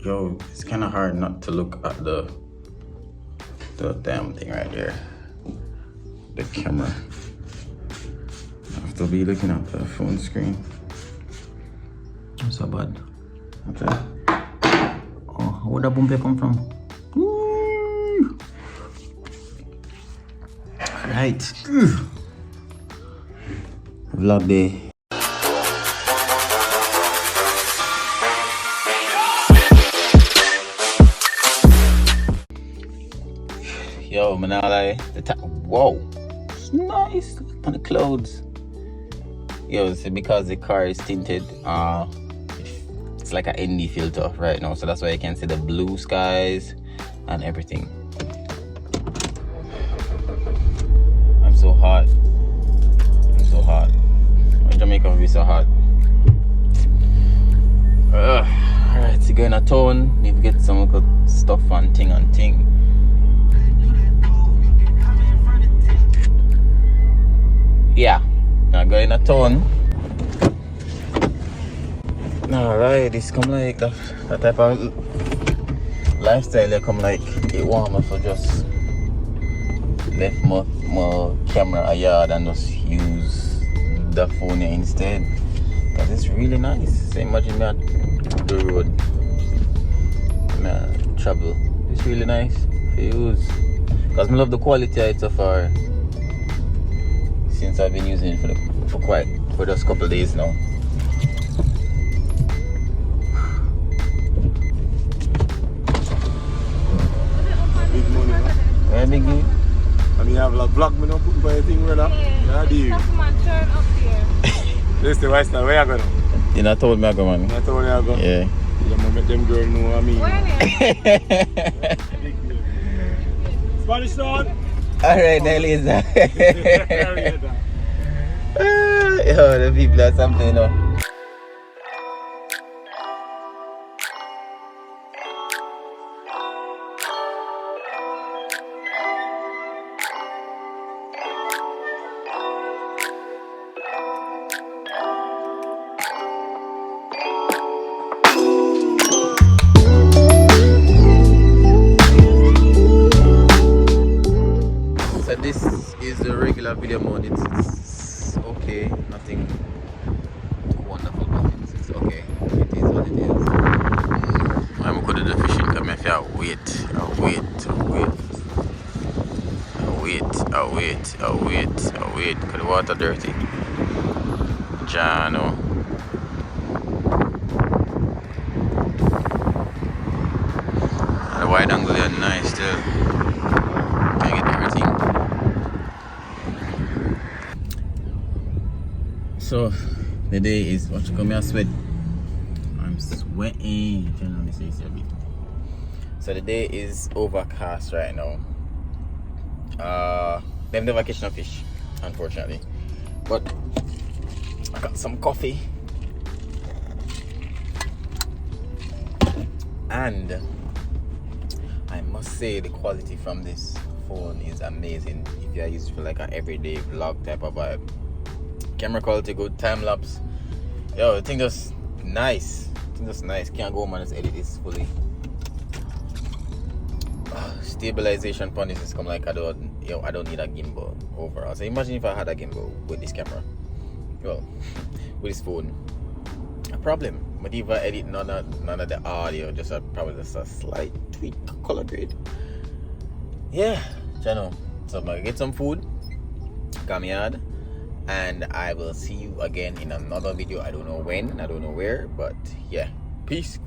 Yo, it's kind of hard not to look at the damn thing right there, the camera. I have to be looking at the phone screen. Not so bad. Okay. Oh, where that bumper come from? Woo! Alright. Vlog day. Yo, man, I like whoa, it's nice on the clouds. Yo, it's because the car is tinted. It's like an ND filter right now, so that's why you can see the blue skies and everything. I'm so hot. I'm so hot. Why Jamaica will be so hot? Alright, so going to town. Need to get some good stuff and thing. Yeah, now going to town. Alright, this come like that type of lifestyle. They come like it warmer, so just left more camera a yard and just use the phone instead. Cause it's really nice. So imagine me on the road, travel. It's really nice to use. Cause I love the quality of it so far. Since I've been using it for just a couple of days now. Big money, no? Yeah, big deal. I mean, I have a vlog, me not put by a thing, brother. Yeah, do you? Turn up here. This the West now, where you going? You not told me I go, man. I told you I go? Yeah. You don't make them girls know what I mean. Spanish town? Alright, Nelly's. Yo, the people are something, you know. So this is the regular video mode. It's okay, nothing too wonderful, but it's okay. It is what it is. I'm going to do the fishing come if I wait, because the water dirty. Jano. And the wide angle is nice still. Can't get everything. So the day is what you come here sweat. I'm sweating. Let me say a bit. So the day is overcast right now. They've never catch no fish, unfortunately. But I got some coffee. And I must say the quality from this phone is amazing if you are used for like an everyday vlog type of vibe. Camera quality good, time lapse. Yo, the thing just nice. Can't go home and just edit this fully. Stabilization on this is come like I don't need a gimbal overall. So imagine if I had a gimbal with this camera. Well, with this phone. A problem. But if I edit none of the audio, probably just a slight tweak, color grade. Yeah, channel. So I'm gonna get some food, come yard, and I will see you again in another video. I don't know when, I don't know where, but yeah. Peace.